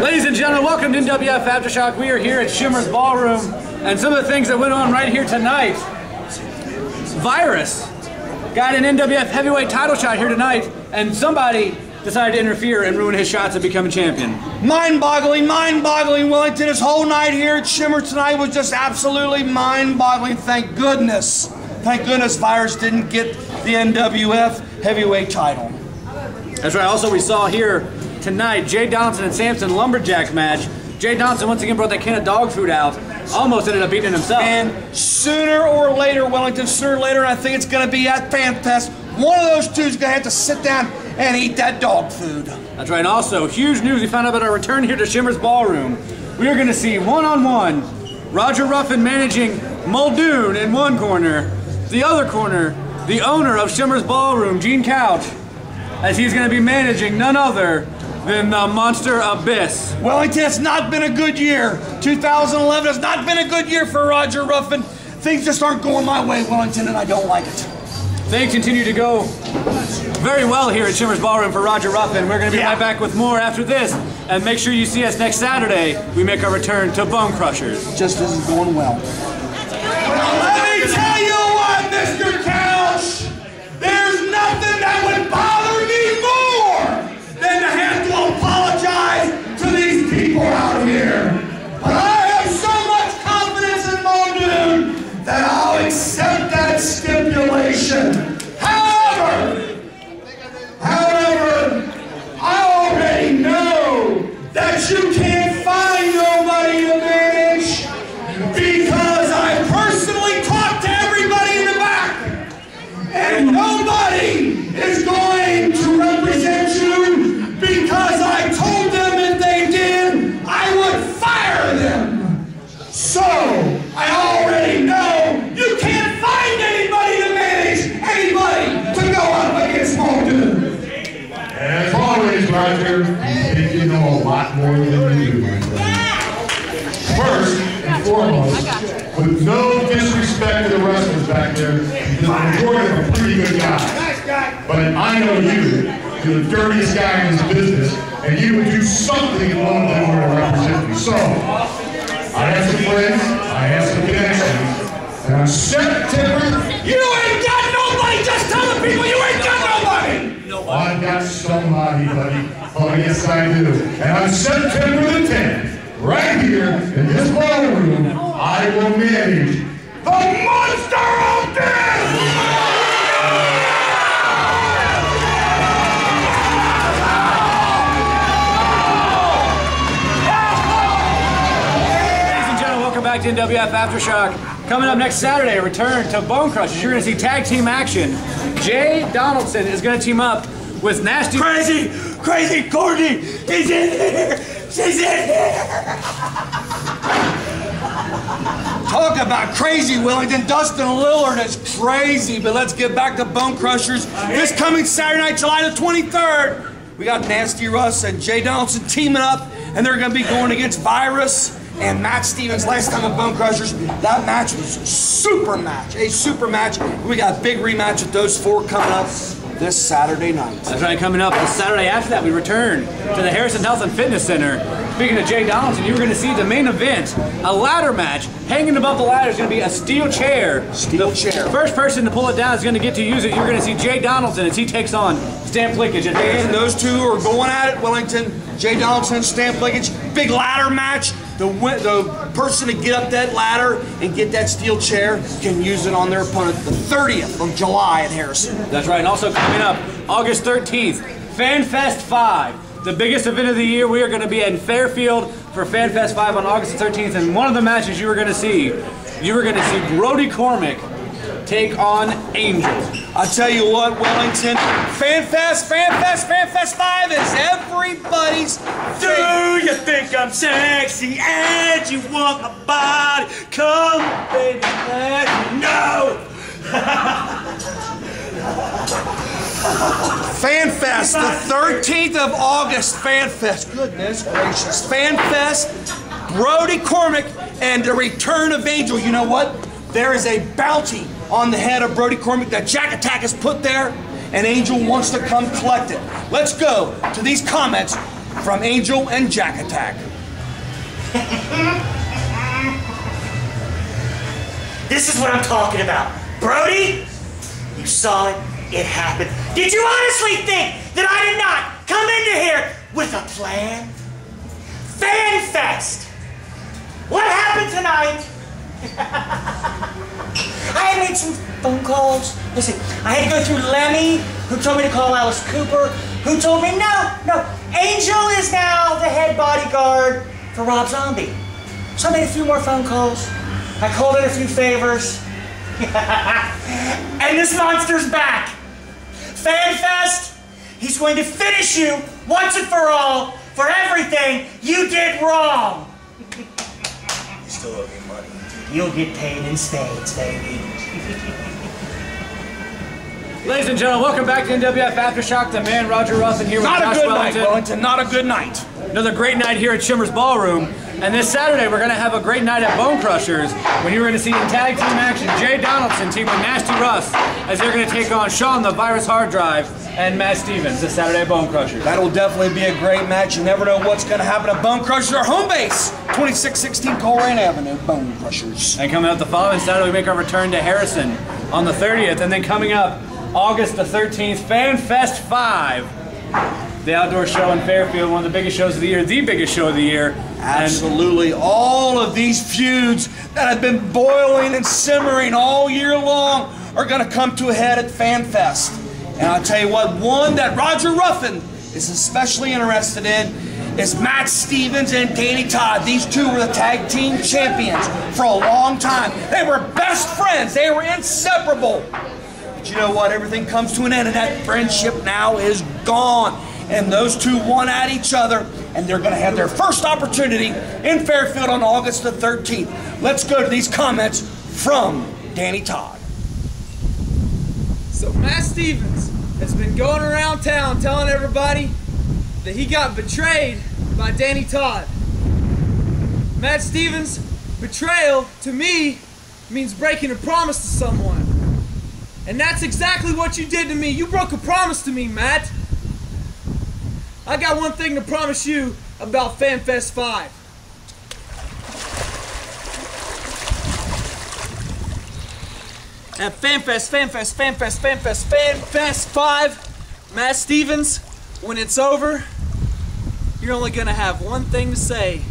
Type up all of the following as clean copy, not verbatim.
Ladies and gentlemen, welcome to NWF Aftershock. We are here at Shimmers Ballroom, and some of the things that went on right here tonight. Virus got an NWF heavyweight title shot here tonight, and somebody decided to interfere and ruin his shots of becoming champion. Mind-boggling, mind-boggling, Wellington. This whole night here at Shimmers tonight was just absolutely mind-boggling. Thank goodness. Thank goodness Virus didn't get the NWF heavyweight title. That's right. Also, we saw here tonight, Jay Donaldson and Samson lumberjack match. Jay Donaldson once again brought that can of dog food out. Almost ended up beating it himself. And sooner or later, Wellington, sooner or later, and I think it's going to be at FanFest, one of those two is going to have to sit down and eat that dog food. That's right. And also, huge news we found out about our return here to Shimmers Ballroom. We are going to see one-on-one Roger Ruffin managing Muldoon in one corner. The other corner, the owner of Shimmers Ballroom, Gene Couch, as he's going to be managing none other than the Monster Abyss. Wellington, it's not been a good year. 2011 has not been a good year for Roger Ruffin. Things just aren't going my way, Wellington, and I don't like it. Things continue to go very well here at Shimmers Ballroom for Roger Ruffin. We're going to be right back with more after this. And make sure you see us next Saturday. We make our return to Bonekrushers. Just isn't going well. Let me tell you what, Mr. Couch. There's nothing that would bother me more than to have to apologize to these people out here. But I have so much confidence in Muldoon that I'll accept that stipulation. However, I already know that you can't find nobody to manage because I personally talked to everybody in the back, and nobody is going to represent you because I told them if they did, I would fire them. So, I already know you can't find anybody to manage anybody to go up against Muldoon. As always, Roger, you think you know a lot more than you do, my friend. First and foremost, with no disrespect to the wrestlers back there, because the majority of them are pretty good guys. But I know you're the dirtiest guy in this business, and you would do something along that order to represent me. So, I have some friends, I have some connections, and on September... You ain't got nobody! Just tell the people you ain't got nobody! Oh, I got somebody, buddy. Oh, yes, I do. And on September the 10th, right here in this ballroom, I will manage the Monster Abyss! Ladies and gentlemen, welcome back to NWF Aftershock. Coming up next Saturday, a return to Bonekrushers. You're going to see tag team action. Jay Donaldson is going to team up with Nasty... Crazy Courtney is in here! She's in here! Talk about crazy, Wellington. Dustin Lillard is crazy, but let's get back to Bonekrushers. This coming Saturday night, July the 23rd, we got Nasty Russ and Jay Donaldson teaming up, and they're going to be going against Virus and Matt Stevens. Last time at Bonekrushers, that match was a super match. We got a big rematch with those four coming up this Saturday night. That's right, coming up the Saturday after that, we return to the Harrison Health and Fitness Center. Speaking of Jay Donaldson, you're going to see the main event, a ladder match. Hanging above the ladder is going to be a steel chair. The first person to pull it down is going to get to use it. You're going to see Jay Donaldson as he takes on Stamp Linkage. And those two are going at it, Wellington. Jay Donaldson, Stamp Linkage, big ladder match. The person to get up that ladder and get that steel chair can use it on their opponent the 30th of July at Harrison. That's right, and also coming up August 13th, FanFest 5. The biggest event of the year. We are going to be in Fairfield for FanFest 5 on August 13th, and one of the matches you were going to see Brody Cormick take on Angel. I tell you what, Wellington, FanFest 5 is everybody's thing. Do you think I'm sexy and you want my body? Come, baby, let me know. FanFest, the 13th of August, FanFest. Goodness gracious. FanFest, Brody Cormick, and the return of Angel. You know what? There is a bounty on the head of Brody Cormick that Jack Attack has put there, and Angel wants to come collect it. Let's go to these comments from Angel and Jack Attack. This is what I'm talking about. Brody, you saw it. It happened. Did you honestly think that I did not come into here with a plan? FanFest. What happened tonight? I had made some phone calls. Listen, I had to go through Lemmy, who told me to call Alice Cooper, who told me, no, Angel is now the head bodyguard for Rob Zombie. So I made a few more phone calls. I called in a few favors. And this monster's back. FanFest, he's going to finish you once and for all for everything you did wrong. You still owe me money. You'll get paid in spades, baby. Ladies and gentlemen, welcome back to NWF Aftershock. The man, Roger Ruffin, here with Josh Wellington. Wellington. Not a good night. Another great night here at Shimmers Ballroom. And this Saturday, we're going to have a great night at Bonekrushers when you're going to see in tag team action Jay Donaldson team with Nasty Russ as they're going to take on Sean the Virus Hard Drive and Matt Stevens this Saturday at Bonekrushers. That'll definitely be a great match. You never know what's going to happen at Bonekrushers, our home base, 2616 Colerain Avenue, Bonekrushers. And coming up the following Saturday, we make our return to Harrison on the 30th. And then coming up August the 13th, FanFest 5. The outdoor show in Fairfield, one of the biggest shows of the year, the biggest show of the year. Absolutely. All of these feuds that have been boiling and simmering all year long are going to come to a head at FanFest. And I'll tell you what, one that Roger Ruffin is especially interested in is Matt Stevens and Danny Todd. These two were the tag team champions for a long time. They were best friends. They were inseparable. But you know what? Everything comes to an end, and that friendship now is gone. And those two won at each other, and they're going to have their first opportunity in Fairfield on August the 13th. Let's go to these comments from Danny Todd. So Matt Stevens has been going around town telling everybody that he got betrayed by Danny Todd. Matt Stevens, betrayal to me means breaking a promise to someone. And that's exactly what you did to me. You broke a promise to me, Matt. I got one thing to promise you about FanFest 5. At FanFest 5, Matt Stevens, when it's over, you're only gonna have one thing to say,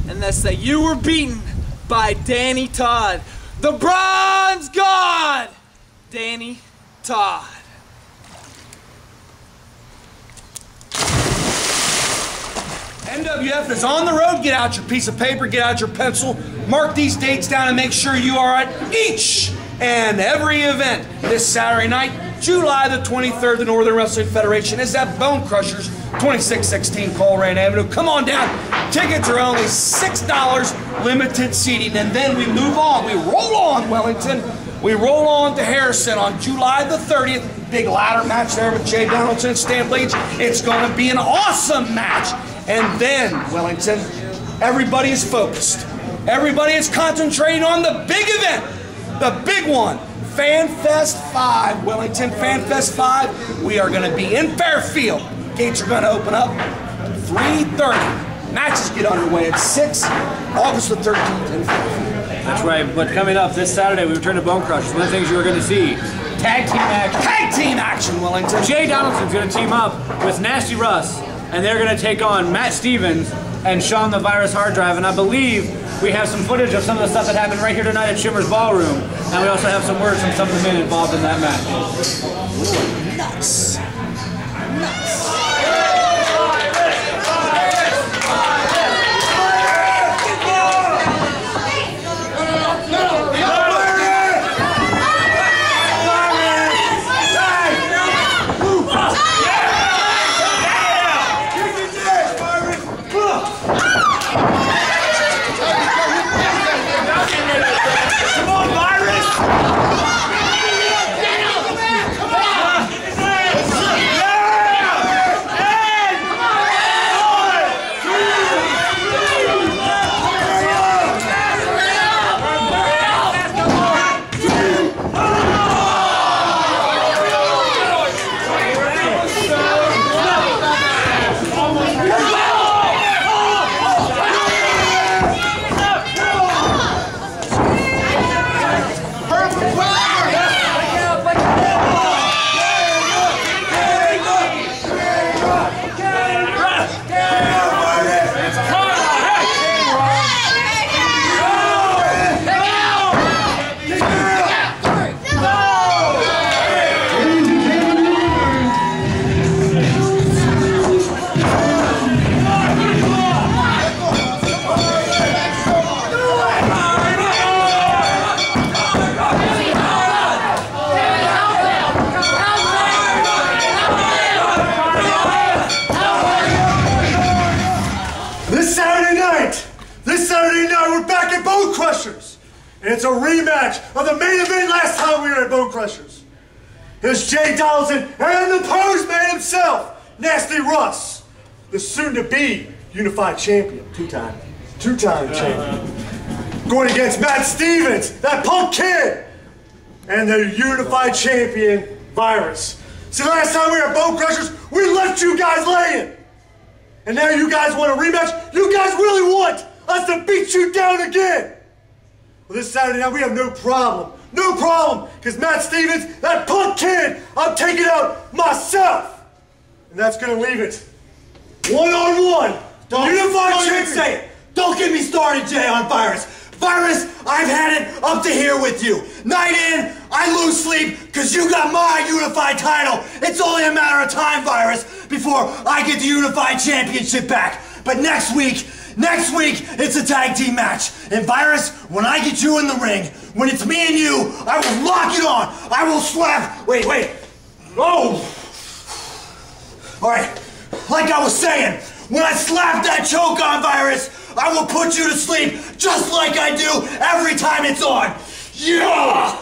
and that's that you were beaten by Danny Todd, the Bronze God, Danny Todd. NWF is on the road. Get out your piece of paper, get out your pencil, mark these dates down, and make sure you are at each and every event. This Saturday night, July the 23rd, the Northern Wrestling Federation is at Bonekrushers, 2616 Colerain Avenue. Come on down. Tickets are only $6, limited seating, and then we move on. We roll on, Wellington. We roll on to Harrison on July the 30th. Big ladder match there with Jay Donaldson and Stan Leach. It's going to be an awesome match. And then, Wellington, everybody is focused. Everybody is concentrating on the big event, the big one, FanFest 5. Wellington, FanFest 5. We are going to be in Fairfield. Gates are going to open up at 3:30. Matches get underway at 6, August the 13th in Fairfield. That's right, but coming up this Saturday, we return to Bonekrushers. One of the things you're going to see, tag team action. Tag team action, Wellington. Jay Donaldson's going to team up with Nasty Russ, and they're going to take on Matt Stevens and Sean the Virus Hard Drive. And I believe we have some footage of some of the stuff that happened right here tonight at Shimmers Ballroom. And we also have some words from some of the men involved in that match. Ooh, nuts. Nuts. And it's a rematch of the main event last time we were at Bonekrushers. Here's Jay Donaldson and the Pose Man himself, Nasty Russ, the soon-to-be unified champion, two-time champion. Going against Matt Stevens, that punk kid, and the unified champion, Virus. See, last time we were at Bonekrushers, we left you guys laying. And now you guys want a rematch? You guys really want us to beat you down again? Well, this Saturday night we have no problem. No problem, because Matt Stevens, that punk kid, I'm taking out myself. And that's going to leave it one-on-one. Unified champion. Say it. Don't get me started, Jay, on Virus. Virus, I've had it up to here with you. Night in, I lose sleep because you got my unified title. It's only a matter of time, Virus, before I get the unified championship back. But next week, it's a tag team match. And Virus, when I get you in the ring, when it's me and you, I will lock it on. I will slap. Wait. Oh. All right. Like I was saying, when I slap that choke on, Virus, I will put you to sleep just like I do every time it's on. Yeah!